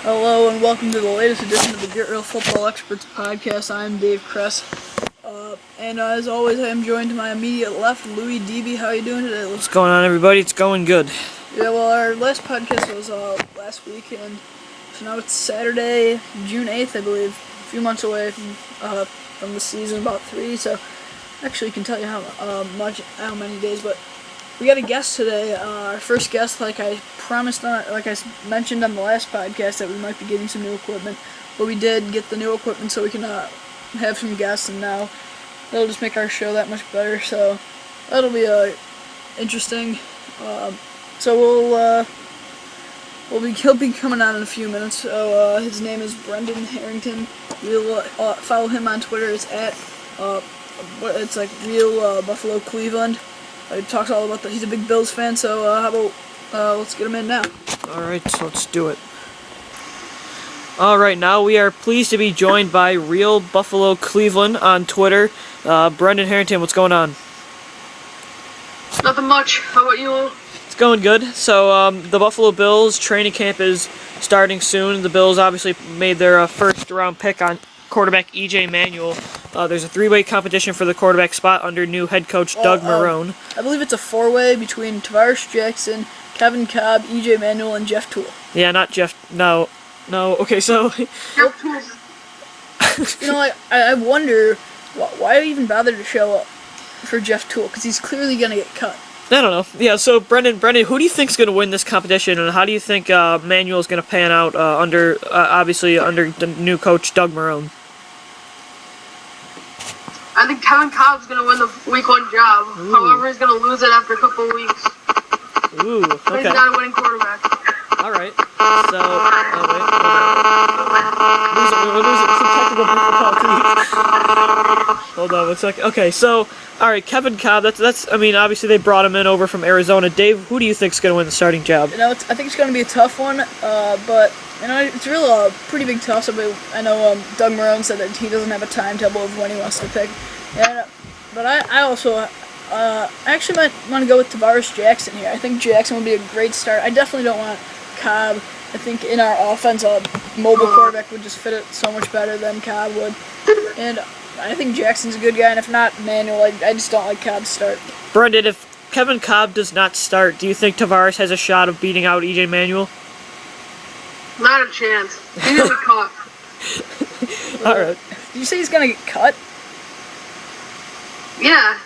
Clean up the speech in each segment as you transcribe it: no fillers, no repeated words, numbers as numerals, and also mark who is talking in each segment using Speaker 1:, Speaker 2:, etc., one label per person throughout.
Speaker 1: Hello and welcome to the latest edition of the Get Real Football Experts podcast. I'm Dave Kress, and as always, I am joined to my immediate left, Louis DB. How are you doing today, Louis?
Speaker 2: What's going on, everybody? It's going good.
Speaker 1: Yeah, well, our last podcast was last week, and so now it's Saturday, June 8th, I believe, a few months away from the season, about 3. So actually, I can tell you how many days, but we got a guest today. Our first guest, like I mentioned on the last podcast, that we might be getting some new equipment. But we did get the new equipment so we can have some guests, and now that'll just make our show that much better. So that'll be interesting. So he'll be coming on in a few minutes. So his name is Brendan Harrington. We'll follow him on Twitter. It's at RealBuffaloCleveland. He talks all about that. He's a big Bills fan, so how about let's get him in now.
Speaker 2: Alright, so let's do it. Alright, now we are pleased to be joined by RealBuffaloCleveland on Twitter. Brendan Harrington, what's going on?
Speaker 3: Nothing much. How about you?
Speaker 2: It's going good. So, the Buffalo Bills training camp is starting soon. The Bills obviously made their first round pick on quarterback E.J. Manuel. There's a 3-way competition for the quarterback spot under new head coach Doug Marrone.
Speaker 1: I believe it's a 4-way between Tavares Jackson, Kevin Cobb, E.J. Manuel, and Jeff Toole.
Speaker 2: Yeah, not Jeff. No. Okay, so
Speaker 3: Jeff Toole.
Speaker 1: I wonder why even bother to show up for Jeff Toole, because he's clearly gonna get cut.
Speaker 2: I don't know. Yeah, so Brendan, who do you think's going to win this competition, and how do you think Manuel's going to pan out under the new coach Doug Marrone?
Speaker 3: I think Kevin Cobb's going to win the week 1 job.
Speaker 2: Ooh.
Speaker 3: However, he's going to lose it after a couple of weeks.
Speaker 2: Ooh,
Speaker 3: But
Speaker 2: okay.
Speaker 3: he's not a winning quarterback.
Speaker 2: All right. So, wait, hold on. Some technical difficulties. Hold on 1 second. Okay, so, all right, Kevin Cobb. That's. I mean, obviously they brought him in over from Arizona. Dave, who do you think's going to win the starting job?
Speaker 1: I think it's going to be a tough one, but it's really a pretty big toss-up. I know Doug Marrone said that he doesn't have a timetable of when he wants to pick. But I also actually might want to go with Tavares Jackson here. I think Jackson would be a great start. I definitely don't want Cobb. I think in our offense, a mobile quarterback would just fit it so much better than Cobb would. And I think Jackson's a good guy, and if not Manuel, I just don't like Cobb's start.
Speaker 2: Brendan, if Kevin Cobb does not start, do you think Tavares has a shot of beating out E.J. Manuel?
Speaker 3: Not a chance. He's going to be caught.
Speaker 2: All right.
Speaker 1: Did you say he's going to get cut?
Speaker 3: Yeah.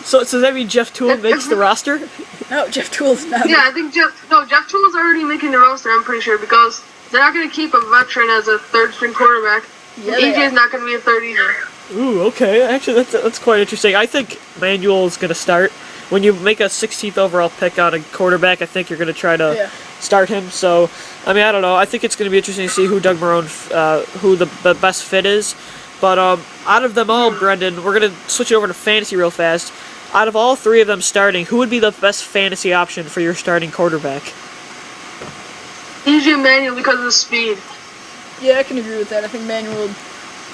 Speaker 2: So does that mean Jeff Toole makes the roster?
Speaker 1: No, Jeff Toole's not.
Speaker 3: Yeah, I think Jeff Toole's already making the roster, I'm pretty sure, because they're not going to keep a veteran as a third-string quarterback.
Speaker 1: Yeah,
Speaker 3: EJ's not going to be a third either.
Speaker 2: Ooh, okay. Actually, that's quite interesting. I think Manuel is going to start. When you make a 16th overall pick on a quarterback, I think you're going to try to start him. So, I mean, I don't know. I think it's going to be interesting to see who Doug Marrone, who the best fit is. But out of them all, Brendan, we're going to switch it over to fantasy real fast. Out of all 3 of them starting, who would be the best fantasy option for your starting quarterback?
Speaker 3: EJ Manuel because of the speed.
Speaker 1: Yeah, I can agree with that. I think Manuel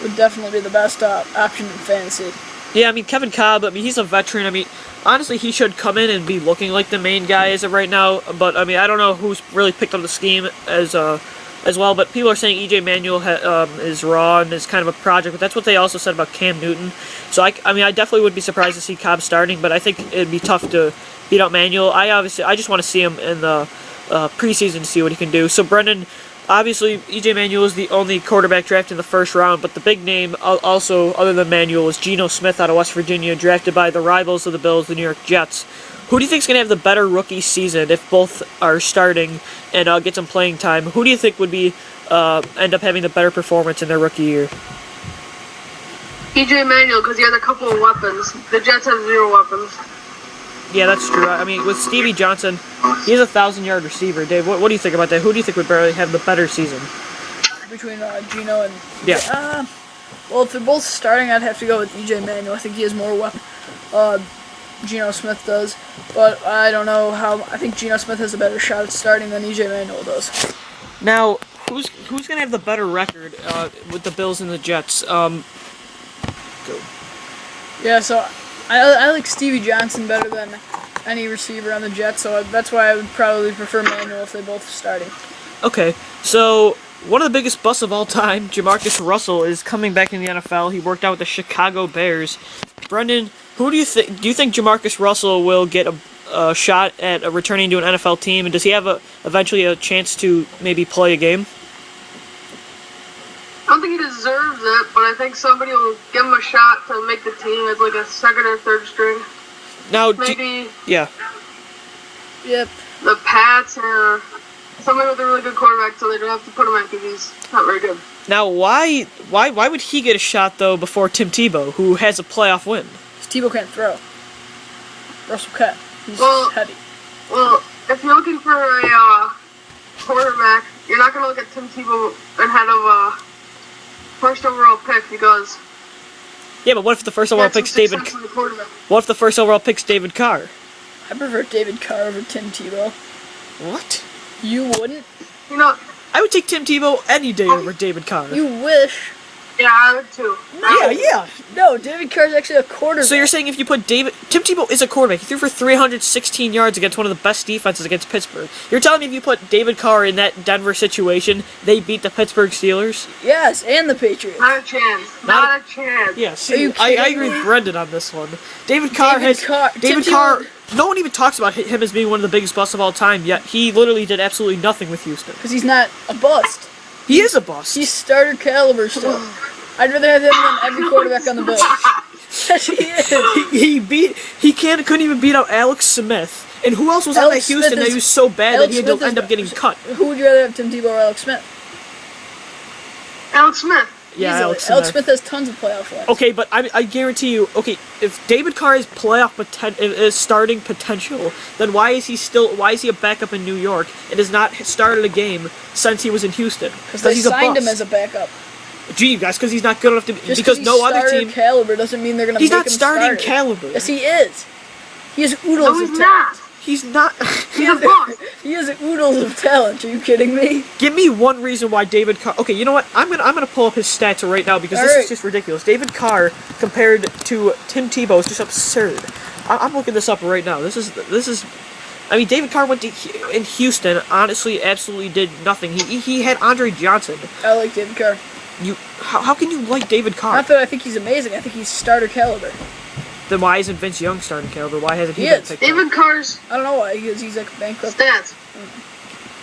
Speaker 1: would definitely be the best option in fantasy.
Speaker 2: Yeah, I mean, Kevin Cobb, he's a veteran. I mean, honestly, he should come in and be looking like the main guy as of right now. But, I mean, I don't know who's really picked up the scheme as well. But people are saying E.J. Manuel is raw and is kind of a project. But that's what they also said about Cam Newton. So, I definitely would be surprised to see Cobb starting. But I think it'd be tough to beat out Manuel. I just want to see him in the preseason to see what he can do. So, Brendan, obviously, E.J. Manuel is the only quarterback drafted in the first round, but the big name, also other than Manuel, is Geno Smith out of West Virginia, drafted by the rivals of the Bills, the New York Jets. Who do you think is going to have the better rookie season if both are starting and get some playing time? Who do you think would be end up having the better performance in their rookie year?
Speaker 3: EJ Manuel, because he has a couple of weapons. The Jets have 0 weapons.
Speaker 2: Yeah, that's true. I mean, with Stevie Johnson, he's a 1,000-yard receiver. Dave, what do you think about that? Who do you think would barely have the better season?
Speaker 1: Between Geno and...
Speaker 2: Yeah.
Speaker 1: Well, if they're both starting, I'd have to go with E.J. Manuel. I think he has more weapons. Geno Smith does. But I don't know how... I think Geno Smith has a better shot at starting than E.J. Manuel does.
Speaker 2: Now, who's going to have the better record with the Bills and the Jets? Go.
Speaker 1: Yeah, so I like Stevie Johnson better than any receiver on the Jets, so that's why I would probably prefer Manuel if they're both starting.
Speaker 2: Okay, so one of the biggest busts of all time, Jammarcus Russell, is coming back in the NFL. He worked out with the Chicago Bears. Brendan, who do you think? Do you think Jammarcus Russell will get a shot at returning to an NFL team, and does he have eventually a chance to maybe play a game?
Speaker 3: I don't think he deserves it, but I think somebody will give him a shot to make the team as like a second or third string.
Speaker 2: Now,
Speaker 3: Maybe
Speaker 2: yeah.
Speaker 1: Yep.
Speaker 3: the Pats or somebody with a really good quarterback, so they don't have to put him in because he's not very good.
Speaker 2: Now, why would he get a shot though before Tim Tebow, who has a playoff win?
Speaker 1: Tebow can't throw. Russell can. He's heavy.
Speaker 3: Well, if you're looking for a quarterback, you're not going to look at Tim Tebow ahead of a first overall pick because.
Speaker 2: Yeah, but what if the first overall picks David? What if the first overall picks David Carr?
Speaker 1: I prefer David Carr over Tim Tebow.
Speaker 2: What?
Speaker 1: You wouldn't?
Speaker 3: You know.
Speaker 2: I would take Tim Tebow any day over David Carr.
Speaker 1: You wish.
Speaker 3: Yeah, I would too.
Speaker 1: No,
Speaker 2: yeah.
Speaker 1: No, David Carr's actually a quarterback.
Speaker 2: So you're saying if you put Tim Tebow is a quarterback. He threw for 316 yards against one of the best defenses against Pittsburgh. You're telling me if you put David Carr in that Denver situation, they beat the Pittsburgh Steelers?
Speaker 1: Yes, and the Patriots.
Speaker 3: Not a chance. Not a chance.
Speaker 2: Yeah, see, I agree with Brendan on this one. David
Speaker 1: David
Speaker 2: Carr, no one even talks about him as being one of the biggest busts of all time, yet he literally did absolutely nothing with Houston.
Speaker 1: Because he's not a bust.
Speaker 2: He is a bust.
Speaker 1: He's starter caliber still. I'd rather have him than every quarterback on the Bills. Yes, he is.
Speaker 2: He couldn't even beat out Alex Smith. And who else was on that Houston that he was so bad that he had to end up getting cut?
Speaker 1: Who would you rather have, Tim Tebow or Alex Smith?
Speaker 3: Alex Smith.
Speaker 2: Yeah,
Speaker 1: Easily. Alex Smith has tons of playoff wins.
Speaker 2: Okay, but I guarantee you, okay, if David Carr is starting potential, then why is he a backup in New York and has not started a game since he was in Houston?
Speaker 1: Because they signed him as a backup.
Speaker 2: Gee, guys, because he's not good enough to because no other team.
Speaker 1: Caliber doesn't mean they're going to make him
Speaker 2: starting caliber.
Speaker 1: Yes, he is. He has oodles
Speaker 3: No,
Speaker 1: of
Speaker 3: he's
Speaker 1: talent.
Speaker 3: not.
Speaker 2: He's not.
Speaker 3: He's a boss.
Speaker 1: He has oodles of talent. Are you kidding me?
Speaker 2: Give me one reason why David Carr. Okay, you know what? I'm gonna pull up his stats right now because this is just ridiculous. David Carr compared to Tim Tebow is just absurd. I'm looking this up right now. This is. I mean, David Carr went to in Houston. Honestly, absolutely did nothing. He had Andre Johnson.
Speaker 1: I like David Carr.
Speaker 2: How can you like David Carr?
Speaker 1: Not that I think he's amazing. I think he's starter caliber.
Speaker 2: Then why isn't Vince Young starting caliber? Why hasn't he been picked up?
Speaker 3: David Carr's.
Speaker 1: I don't know why. He's like bankrupt.
Speaker 3: Stats.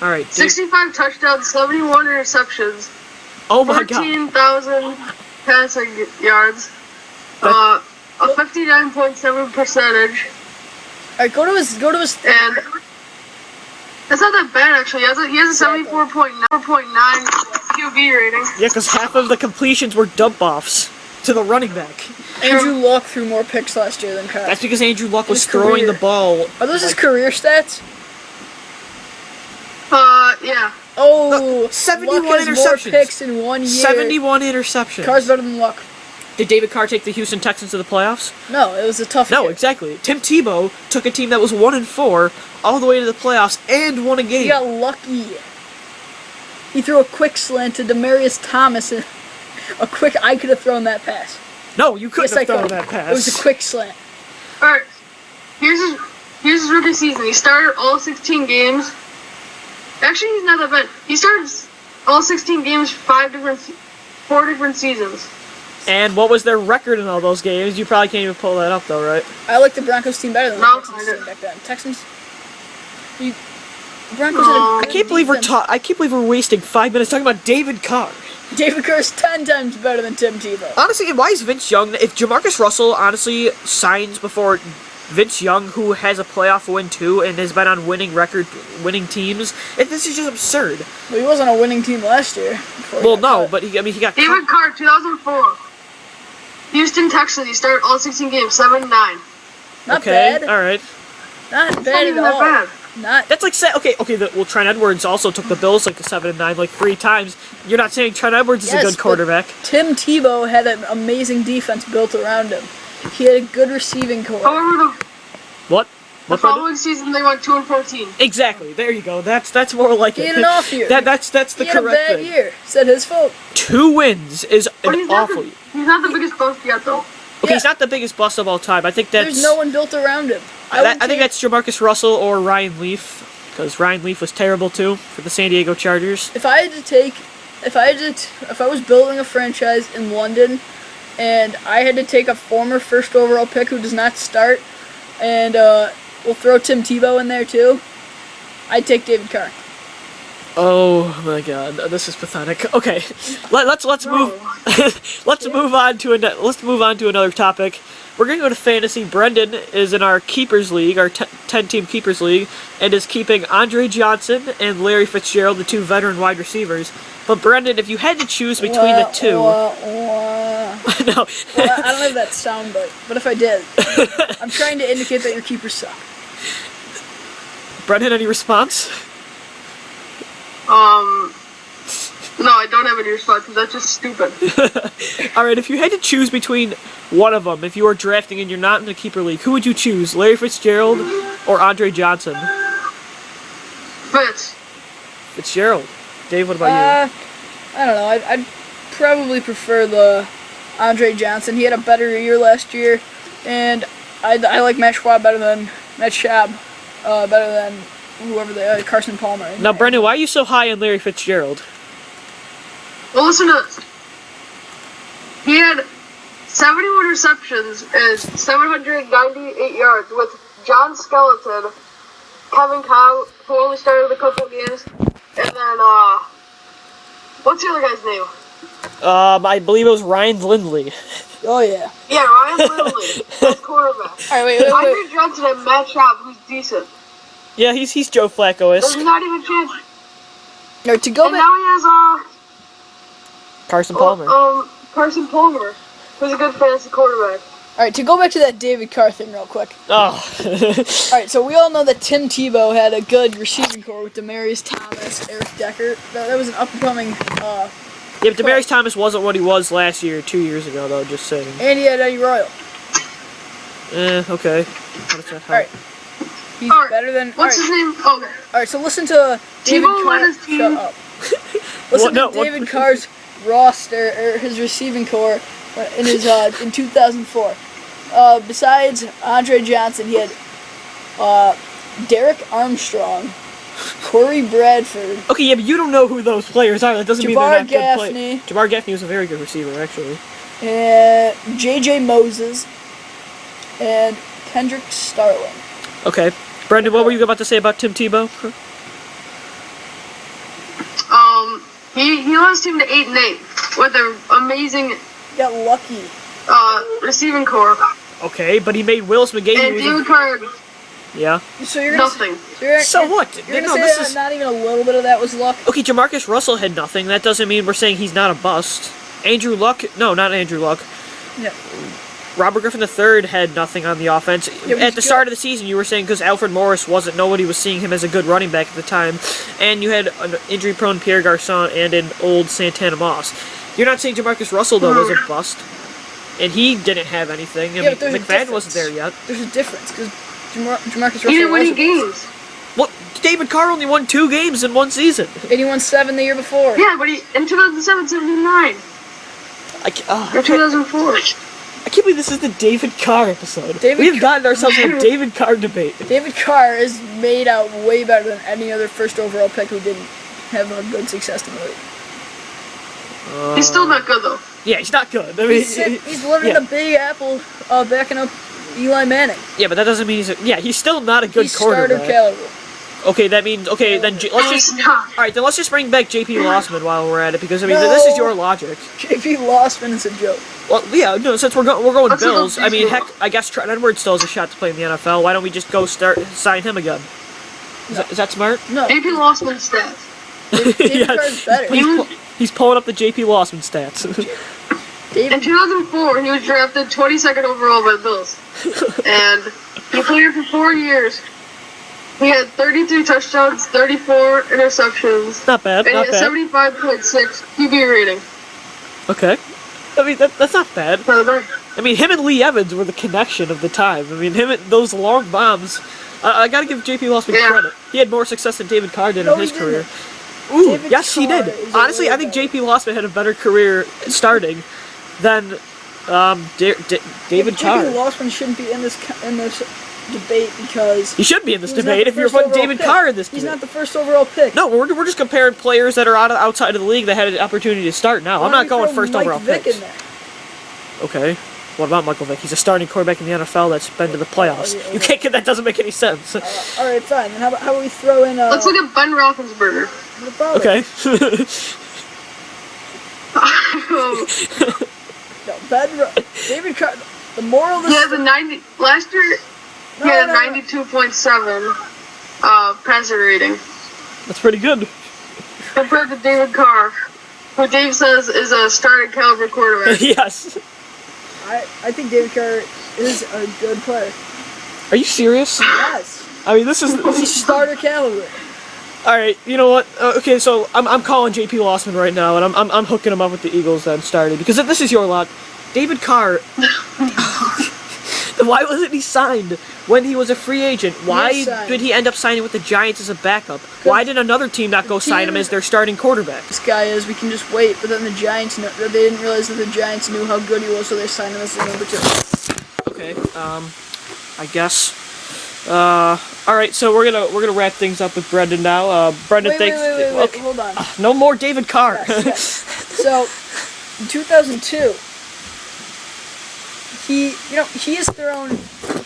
Speaker 2: All right.
Speaker 3: 65 touchdowns, 71 interceptions.
Speaker 2: Oh my God.
Speaker 3: 14,000 passing yards. A 59.7 percentage.
Speaker 1: All right, go to his.
Speaker 3: And that's not that bad actually. He has a 74.9 QB rating.
Speaker 2: Yeah, because half of the completions were dump offs to the running back.
Speaker 1: Andrew Luck threw more picks last year than Carr.
Speaker 2: That's because Andrew Luck was throwing the ball.
Speaker 1: Are those his career stats?
Speaker 3: Yeah.
Speaker 1: Oh,
Speaker 2: 71
Speaker 1: Luck has
Speaker 2: interceptions.
Speaker 1: More picks in 1 year.
Speaker 2: 71 interceptions.
Speaker 1: Carr's better than Luck.
Speaker 2: Did David Carr take the Houston Texans to the playoffs?
Speaker 1: No, it was a tough
Speaker 2: No,
Speaker 1: year.
Speaker 2: exactly. Tim Tebow took a team that was 1-4 all the way to the playoffs and won a game.
Speaker 1: He got lucky. He threw a quick slant to Demaryius Thomas. I could have thrown that pass.
Speaker 2: No, you couldn't have thrown
Speaker 1: could.
Speaker 2: that pass.
Speaker 1: It was a quick slant.
Speaker 3: Alright. Here's his rookie season. He started all 16 games. Actually, he's not that bad. He started all 16 games, 4 different seasons.
Speaker 2: And what was their record in all those games? You probably can't even pull that up, though, right?
Speaker 1: I like the Broncos team better than the Texans team back then. Texans. Broncos had a good
Speaker 2: I can't believe we're wasting 5 minutes talking about David Carr.
Speaker 1: David Carr's 10 times better than Tim Tebow.
Speaker 2: Honestly, why is Vince Young? If Jammarcus Russell honestly signs before Vince Young, who has a playoff win too and has been on winning teams, this is just absurd.
Speaker 1: Well, he wasn't a winning team last year.
Speaker 2: Well, no, but he got
Speaker 3: David Carr, 2004. Houston Texans. He started all 16 games, 7-9.
Speaker 1: Not bad.
Speaker 2: All right.
Speaker 1: Not bad at all.
Speaker 3: Bad.
Speaker 2: That's like Trent Edwards also took the Bills like 7-9 like 3 times. You're not saying Trent Edwards is a good quarterback.
Speaker 1: Tim Tebow had an amazing defense built around him. He had a good receiving core.
Speaker 3: However,
Speaker 2: The
Speaker 3: following season they went 2-14.
Speaker 2: Exactly. There you go. That's more like
Speaker 1: he
Speaker 2: it.
Speaker 1: He had an off year.
Speaker 2: That's the correct thing.
Speaker 1: He had a bad year. Is that his fault?
Speaker 2: 2 wins is an awful.
Speaker 3: He's not the biggest bust yet, though.
Speaker 2: Okay, he's not the biggest bust of all time. I think that's.
Speaker 1: There's no one built around him.
Speaker 2: I think that's Jammarcus Russell or Ryan Leaf. because Ryan Leaf was terrible too for the San Diego Chargers.
Speaker 1: If I was building a franchise in London, and I had to take a former first overall pick who does not start, and we'll throw Tim Tebow in there too, I'd take David Carr.
Speaker 2: Oh my God, this is pathetic. Okay, let's move. let's move on to another topic. We're gonna go to fantasy. Brendan is in our keepers league, our 10-team keepers league, and is keeping Andre Johnson and Larry Fitzgerald, the two veteran wide receivers. But Brendan, if you had to choose between the two, no,
Speaker 1: well, I don't have that sound bite, but if I did, I'm trying to indicate that your keepers suck.
Speaker 2: Brendan, any response?
Speaker 3: No, I don't have any response because that's just stupid.
Speaker 2: Alright, if you had to choose between one of them, if you were drafting and you're not in the keeper league, who would you choose? Larry Fitzgerald or Andre Johnson? Fitzgerald. Dave, what about you?
Speaker 1: I don't know. I'd probably prefer the Andre Johnson. He had a better year last year, and I like Matt Schwab better than whoever Carson Palmer.
Speaker 2: Now, Brendan, why are you so high on Larry Fitzgerald?
Speaker 3: Well, listen to this. He had 71 receptions and 798 yards with John Skeleton, Kevin Cobb, who only started a couple of games, and then, what's the other guy's name?
Speaker 2: I believe it was Ryan Lindley.
Speaker 1: Oh, yeah.
Speaker 3: Yeah, Ryan Lindley, that's quarterback.
Speaker 1: All right, wait.
Speaker 3: Andre Johnson and Matt Schaub, who's decent.
Speaker 2: Yeah, he's Joe Flacco-esque.
Speaker 3: There's not even a chance.
Speaker 1: All right, to go
Speaker 3: and
Speaker 1: back.
Speaker 3: now he has,
Speaker 2: Carson Palmer.
Speaker 3: Carson Palmer, who's a good fantasy quarterback.
Speaker 1: All right, to go back to that David Carr thing real quick.
Speaker 2: Oh.
Speaker 1: All right, so we all know that Tim Tebow had a good receiving core with Demaryius Thomas, Eric Decker. That was an up-and-coming...
Speaker 2: Yeah, but Demaryius Thomas wasn't what he was last year, 2 years ago, though, just saying.
Speaker 1: And he had Eddie Royal.
Speaker 2: Okay. How does that help?
Speaker 1: All right. He's better than...
Speaker 3: What's his name? Okay.
Speaker 1: All right, so listen to David Carr. Shut up. Listen to David Carr's roster, or his receiving core, in 2004. Besides Andre Johnson, he had Derek Armstrong, Corey Bradford.
Speaker 2: Okay, yeah, but you don't know who those players are. That doesn't mean they're not good players. Jabbar Gaffney was a very good receiver, actually.
Speaker 1: And J.J. Moses and Kendrick Starling.
Speaker 2: Okay. Brendan, what were you about to say about Tim Tebow?
Speaker 3: He led his team to 8-8 with an amazing
Speaker 1: Got lucky.
Speaker 3: Receiving core.
Speaker 2: Okay, but he made Willis McGahee.
Speaker 3: And David Carr.
Speaker 2: Yeah.
Speaker 1: So you're
Speaker 3: nothing.
Speaker 1: So
Speaker 2: what?
Speaker 1: You're gonna say that not even a little bit of that was luck?
Speaker 2: Okay, Jammarcus Russell had nothing. That doesn't mean we're saying he's not a bust. Andrew Luck? No, not Andrew Luck.
Speaker 1: Yeah.
Speaker 2: Robert Griffin III had nothing on the offense.
Speaker 1: Yeah,
Speaker 2: at the start of the season, you were saying because Alfred Morris nobody was seeing him as a good running back at the time. And you had an injury-prone Pierre Garçon and an old Santana Moss. You're not saying Jammarcus Russell, though, was a bust. And he didn't have anything. I mean, McFadden wasn't there yet.
Speaker 1: There's a difference, because Jammarcus Russell
Speaker 3: he didn't win any games.
Speaker 2: Well, David Carr only won 2 games in one season.
Speaker 1: And he won 7 the year before.
Speaker 3: Yeah, but in 2007, 79. Or 2004.
Speaker 2: I can't believe this is the David Carr episode. We've gotten ourselves in a David Carr debate.
Speaker 1: David Carr is made out way better than any other first overall pick who didn't have a good success in the league.
Speaker 3: He's still not good, though.
Speaker 2: Yeah, he's not good. I mean,
Speaker 1: he's living in the Big Apple, backing up Eli Manning.
Speaker 2: Yeah, but that doesn't mean he's still not a good quarterback.
Speaker 1: Starter caliber.
Speaker 2: Okay, that means let's just bring back J.P. Lossman while we're at it, because I mean this is your logic.
Speaker 1: J.P. Lossman is a joke.
Speaker 2: Well, yeah, no, since we're going Bills, I mean, heck, I guess Trent Edwards still has a shot to play in the NFL. Why don't we just go sign him again? Is that smart?
Speaker 1: No.
Speaker 3: J.P. Lossman's stats.
Speaker 1: David Carr's better.
Speaker 2: He's pulling up the J.P. Lossman stats.
Speaker 3: In 2004, he was drafted 22nd overall by the Bills, and he played for 4 years. He had 33 touchdowns, 34 interceptions.
Speaker 2: Not bad,
Speaker 3: and he had 75.6 QB rating.
Speaker 2: Okay. I mean, that's not bad. I mean, him and Lee Evans were the connection of the time. I mean, those long bombs. I gotta give J.P. Lossman credit. He had more success than David Carr did in his career. Ooh, yes, he did. Honestly, I think J.P. Lossman had a better career starting than David Carr.
Speaker 1: J.P. Lossman shouldn't be in this debate because
Speaker 2: He should be in this
Speaker 1: he was
Speaker 2: debate
Speaker 1: not
Speaker 2: if
Speaker 1: the
Speaker 2: you're
Speaker 1: first
Speaker 2: putting
Speaker 1: overall
Speaker 2: David
Speaker 1: pick.
Speaker 2: Carr in this
Speaker 1: He's
Speaker 2: debate.
Speaker 1: not the first overall pick.
Speaker 2: No, we're just comparing players that are outside of the league that had an opportunity to start now. I'm not going first overall
Speaker 1: Vick
Speaker 2: picks.
Speaker 1: in there.
Speaker 2: Okay. What about Michael Vick? He's a starting quarterback in the NFL that's been to the playoffs.
Speaker 1: Okay.
Speaker 2: You can't get that. Doesn't make any sense.
Speaker 1: All right, fine. Then how about we throw in?
Speaker 3: Let's look at Ben Roethlisberger.
Speaker 1: What about
Speaker 2: Okay.
Speaker 1: David Carr. The moral of the
Speaker 3: He has a 90 last year. He had a 92.7 passer rating
Speaker 2: That's pretty good.
Speaker 3: compared to David Carr, who Dave says is a starting caliber quarterback.
Speaker 2: Yes.
Speaker 1: I think David Carr is a good player.
Speaker 2: Are you serious?
Speaker 1: Yes.
Speaker 2: I mean, this is
Speaker 1: He's starter caliber.
Speaker 2: all right. You know what? Okay, so I'm calling JP Lossman right now, and I'm hooking him up with the Eagles then starting because this is your lot. David Carr. Why wasn't he signed when he was a free agent? Why did he end up signing with the Giants as a backup? Why did another team not go sign him as their starting quarterback?
Speaker 1: This guy is. We can just wait. But then the Giants, they didn't realize that the Giants knew how good he was, so they signed him as the number 2.
Speaker 2: Okay. I guess. All right. So we're gonna wrap things up with Brendan now. Brendan,
Speaker 1: Wait,
Speaker 2: thanks.
Speaker 1: okay. Hold on.
Speaker 2: No more David Carr.
Speaker 1: Yes. So, in 2002, he has thrown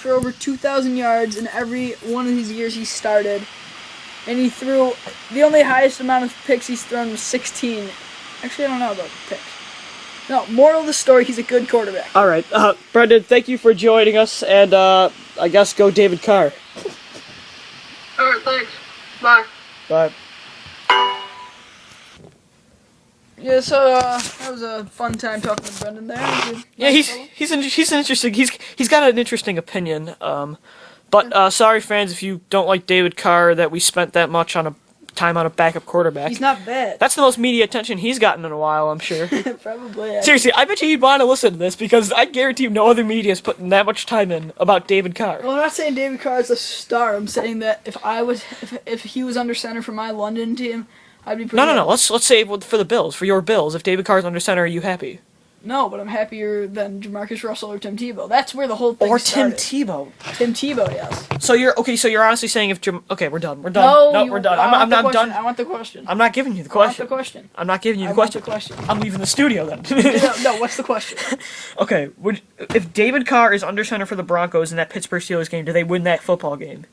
Speaker 1: for over 2,000 yards in every one of these years he started, and he threw the only highest amount of picks he's thrown was 16. Actually, I don't know about picks. No, moral of the story: he's a good quarterback.
Speaker 2: All right, Brendan, thank you for joining us, and I guess go David Carr.
Speaker 3: Alright, thanks. Bye.
Speaker 2: Bye.
Speaker 1: Yeah, so that was a fun time talking to Brendan there.
Speaker 2: Yeah, he's interesting. He's got an interesting opinion. But sorry, fans, if you don't like David Carr, that we spent that much on a backup quarterback.
Speaker 1: He's not bad.
Speaker 2: That's the most media attention he's gotten in a while, I'm sure.
Speaker 1: Probably. Yeah.
Speaker 2: Seriously, I bet you he'd want to listen to this because I guarantee you no other media is putting that much time in about David Carr.
Speaker 1: Well, I'm not saying David Carr is a star. I'm saying that if he was under center for my London team, I'd be pretty
Speaker 2: No.
Speaker 1: happy.
Speaker 2: Let's say for the Bills, for your Bills. If David Carr's under center, are you happy?
Speaker 1: No, but I'm happier than Jammarcus Russell or Tim Tebow. That's where the whole thing started.
Speaker 2: Tebow.
Speaker 1: Tim Tebow, yes.
Speaker 2: So you're honestly saying if okay, we're done.
Speaker 1: No,
Speaker 2: we're done. I'm not done.
Speaker 1: I want the question.
Speaker 2: I'm not giving you the
Speaker 1: I want
Speaker 2: question.
Speaker 1: the question.
Speaker 2: I'm not giving you the
Speaker 1: I want
Speaker 2: question.
Speaker 1: the question.
Speaker 2: I'm leaving the studio then.
Speaker 1: No, what's the question?
Speaker 2: Okay, if David Carr is under center for the Broncos in that Pittsburgh Steelers game, do they win that football game?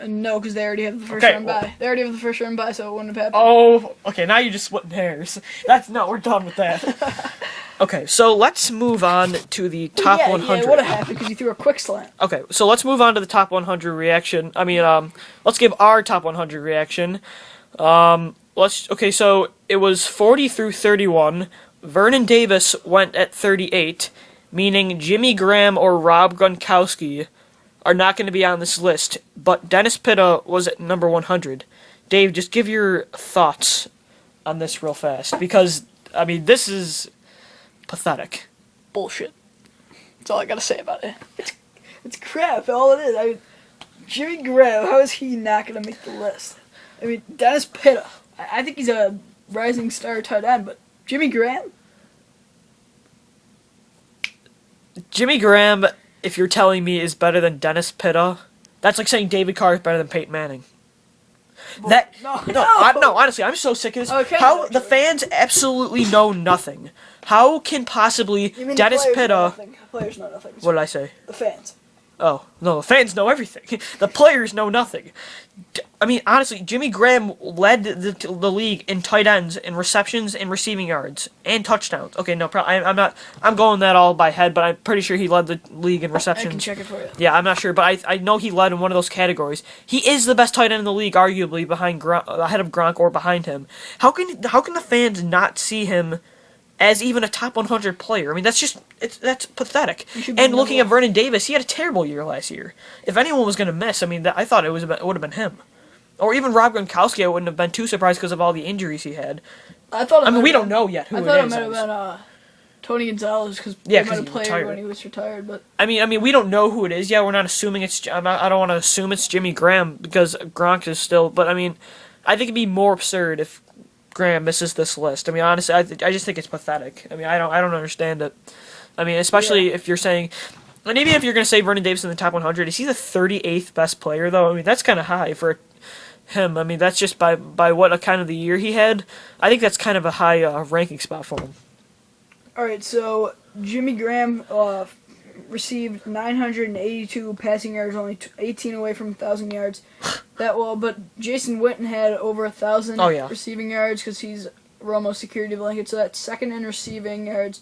Speaker 1: No, because they already have the first
Speaker 2: Okay,
Speaker 1: round bye. They already have the first round bye, so it wouldn't have happened.
Speaker 2: Oh, okay, now you're just splitting hairs. We're done with that. Okay, so let's move on to the top 100.
Speaker 1: Yeah, it would have happened because you threw a quick slant.
Speaker 2: Okay, so let's move on to the top 100 reaction. Let's give our top 100 reaction. So it was 40 through 31. Vernon Davis went at 38, meaning Jimmy Graham or Rob Gronkowski are not going to be on this list, but Dennis Pitta was at number 100. Dave, just give your thoughts on this real fast, because, this is pathetic.
Speaker 1: Bullshit. That's all I gotta say about it. It's crap, all it is. Jimmy Graham, how is he not gonna make the list? Dennis Pitta. I think he's a rising star tight end, but Jimmy Graham?
Speaker 2: Jimmy Graham, if you're telling me, is better than Dennis Pitta, that's like saying David Carr is better than Peyton Manning. Honestly, I'm so sick of this.
Speaker 1: Okay,
Speaker 2: How the fans absolutely know nothing. How can possibly Dennis Pitta?
Speaker 1: Players know nothing.
Speaker 2: What did I say?
Speaker 1: The fans.
Speaker 2: Oh no, the fans know everything. The players know nothing. Honestly, Jimmy Graham led the league in tight ends, in receptions, in receiving yards, and touchdowns. Okay, no problem. I'm going that all by head, but I'm pretty sure he led the league in receptions.
Speaker 1: I can check it for you.
Speaker 2: Yeah, I'm not sure, but I know he led in one of those categories. He is the best tight end in the league, arguably ahead of Gronk or behind him. How can the fans not see him as even a top 100 player? That's pathetic. And looking at Vernon Davis, he had a terrible year last year. If anyone was going to miss, I thought it would have been him. Or even Rob Gronkowski, I wouldn't have been too surprised because of all the injuries he had. We don't know yet who it is.
Speaker 1: I thought it might have been Tony Gonzalez because he might have played when he was retired. But
Speaker 2: we don't know who it is. Yeah, we're not assuming it's. I don't want to assume it's Jimmy Graham because Gronk is still. But I think it'd be more absurd if Graham misses this list. Honestly, I just think it's pathetic. I don't understand it. Especially if you're saying And even if you're going to say Vernon Davis in the top 100, is he the 38th best player, though? I mean, that's kind of high for him. I mean, that's just by what kind of the year he had. I think that's kind of a high ranking spot for him.
Speaker 1: All right, so Jimmy Graham received 982 passing yards, only 18 away from 1,000 yards. But Jason Witten had over 1,000 receiving yards because he's Romo's security blanket. So that's second in receiving yards.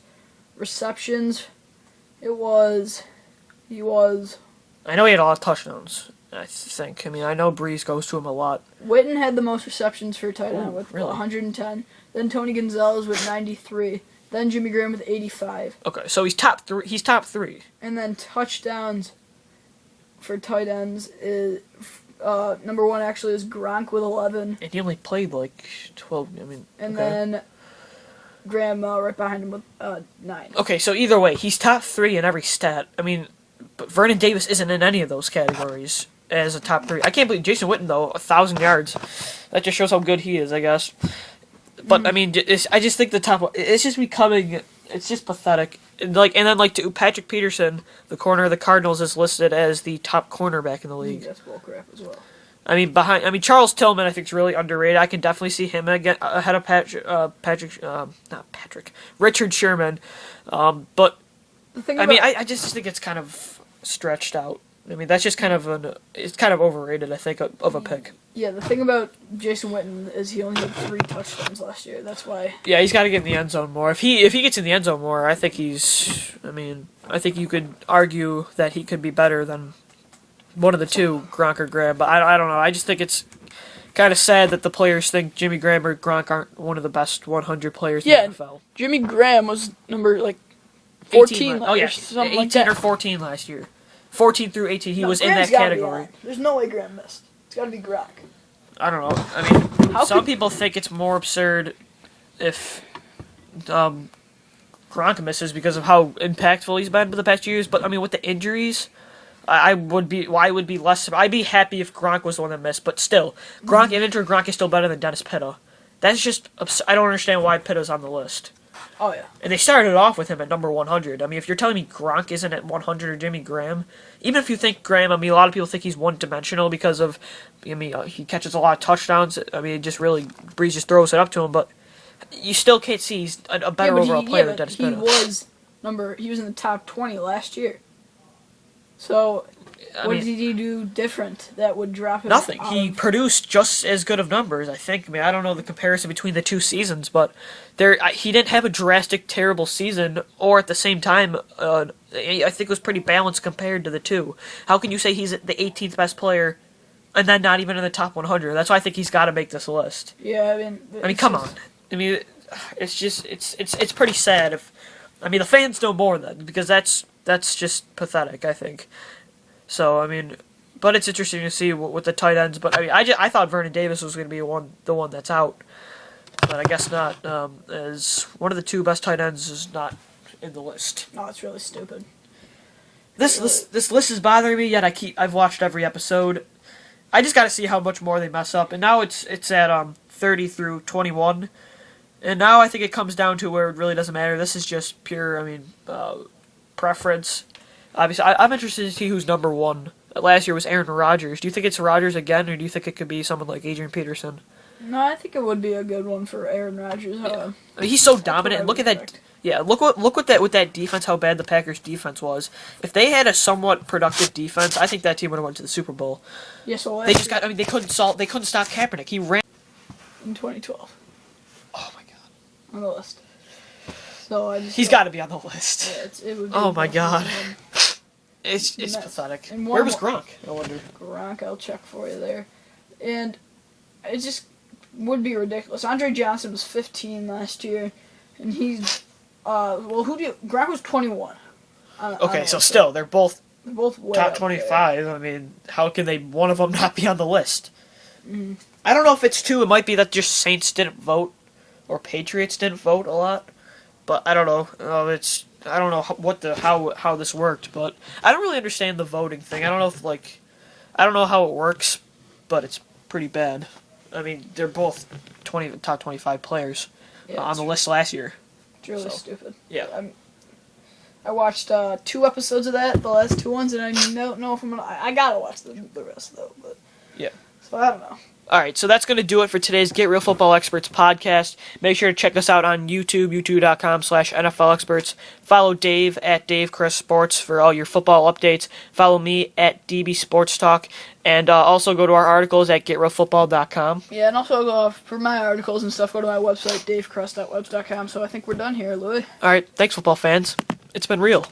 Speaker 1: Receptions, he was.
Speaker 2: I know he had a lot of touchdowns, I think. I mean, I know Breeze goes to him a lot.
Speaker 1: Witten had the most receptions for a tight end with
Speaker 2: really?
Speaker 1: 110. Then Tony Gonzalez with 93. Then Jimmy Graham with 85.
Speaker 2: Okay, so he's top three. He's top three.
Speaker 1: And then touchdowns for tight ends is number one actually is Gronk with 11.
Speaker 2: And he only played like 12. I mean,
Speaker 1: and then Graham right behind him with 9.
Speaker 2: Okay, so either way, he's top 3 in every stat. I mean, but Vernon Davis isn't in any of those categories as a top 3. I can't believe Jason Witten though, 1,000 yards. That just shows how good he is, I guess. But I mean, I just think the top. It's just becoming. It's just pathetic. And then to Patrick Peterson, the corner of the Cardinals, is listed as the top cornerback in the league.
Speaker 1: That's bullcrap as well.
Speaker 2: I mean, Charles Tillman, I think, is really underrated. I can definitely see him ahead of Richard Sherman. But
Speaker 1: The thing
Speaker 2: I just think it's kind of stretched out. I mean, that's just kind of it's kind of overrated, I think, of a pick.
Speaker 1: Yeah, the thing about Jason Witten is he only had 3 touchdowns last year. That's why.
Speaker 2: Yeah, he's got to get in the end zone more. If he gets in the end zone more, I think he's. I mean, I think you could argue that he could be better than one of the two, Gronk or Graham. But I don't know. I just think it's kind of sad that the players think Jimmy Graham or Gronk aren't one of the best 100 players in the NFL.
Speaker 1: Jimmy Graham was number 14.
Speaker 2: 18, oh yeah,
Speaker 1: something
Speaker 2: 18
Speaker 1: like that.
Speaker 2: or 14 last year. 14 through 18, he was
Speaker 1: Graham's
Speaker 2: in that
Speaker 1: gotta be
Speaker 2: category.
Speaker 1: on. There's no way Graham missed. It's got to be Gronk.
Speaker 2: I don't know. I mean, some people think it's more absurd if Gronk misses because of how impactful he's been for the past years. But I mean, with the injuries, I'd be happy if Gronk was the one that missed. But still, Gronk is still better than Dennis Pitta. That's just I don't understand why Pitta's on the list.
Speaker 1: Oh yeah.
Speaker 2: And they started off with him at number 100. I mean, if you're telling me Gronk isn't at 100 or Jimmy Graham, even if you think Graham, I mean, a lot of people think he's one-dimensional because of, I mean, he catches a lot of touchdowns. I mean, Breeze just throws it up to him, but you still can't see he's a better overall player than Dennis Pitta.
Speaker 1: He was in the top 20 last year. So, what did he do different that would drop him?
Speaker 2: Nothing. He produced just as good of numbers, I think. I mean, I don't know the comparison between the two seasons, but he didn't have a drastic, terrible season, or at the same time, I think it was pretty balanced compared to the two. How can you say he's the 18th best player and then not even in the top 100? That's why I think he's got to make this list.
Speaker 1: Yeah,
Speaker 2: I mean, come on. I mean, it's pretty sad. The fans know more then, because that's just pathetic, I think. So, I mean, but it's interesting to see with the tight ends. But, I mean, I thought Vernon Davis was going to be the one that's out. But I guess not, as one of the 2 best tight ends is not in the list.
Speaker 1: Oh, it's really stupid.
Speaker 2: This list is bothering me, yet I've watched every episode. I just got to see how much more they mess up. And now it's at 30 through 21. And now I think it comes down to where it really doesn't matter. This is just pure, preference. Obviously, I'm interested to see who's number 1. Last year was Aaron Rodgers. Do you think it's Rodgers again, or do you think it could be someone like Adrian Peterson?
Speaker 1: No, I think it would be a good one for Aaron Rodgers.
Speaker 2: Yeah. I mean, he's so dominant. Look at that. Yeah, look with that defense. How bad the Packers' defense was. If they had a somewhat productive defense, I think that team would have went to the Super Bowl.
Speaker 1: Yeah, so
Speaker 2: they just got. I mean, they couldn't stop Kaepernick. He ran
Speaker 1: in 2012.
Speaker 2: Oh my god.
Speaker 1: On the list. So
Speaker 2: he's got to be on the list.
Speaker 1: Yeah, it would be
Speaker 2: oh my god. It's pathetic. Where was Gronk? I wonder.
Speaker 1: Gronk, I'll check for you there. And it just would be ridiculous. Andre Johnson was 15 last year, and he's Gronk was 21.
Speaker 2: Okay, so still they're both
Speaker 1: way
Speaker 2: top 25.
Speaker 1: There.
Speaker 2: I mean, how can one of them not be on the list?
Speaker 1: Mm-hmm.
Speaker 2: I don't know if it's 2. It might be that just Saints didn't vote or Patriots didn't vote a lot. But I don't know. I don't know how this worked, but I don't really understand the voting thing. I don't know I don't know how it works, but it's pretty bad. I mean, they're both top 25 players on the list last year.
Speaker 1: It's really stupid.
Speaker 2: Yeah.
Speaker 1: I watched 2 episodes of that, the last 2 ones, and I don't know if I'm gonna. I gotta watch the rest though. But
Speaker 2: Yeah.
Speaker 1: So I don't know.
Speaker 2: All right, so that's going to do it for today's Get Real Football Experts podcast. Make sure to check us out on YouTube, youtube.com/NFL Experts. Follow Dave at Dave Chris Sports for all your football updates. Follow me at DB Sports Talk. And also go to our articles at getrealfootball.com.
Speaker 1: Yeah, and also for my articles and stuff, go to my website, davecrust.webs.com. So I think we're done here, Louis.
Speaker 2: All right, thanks, football fans. It's been real.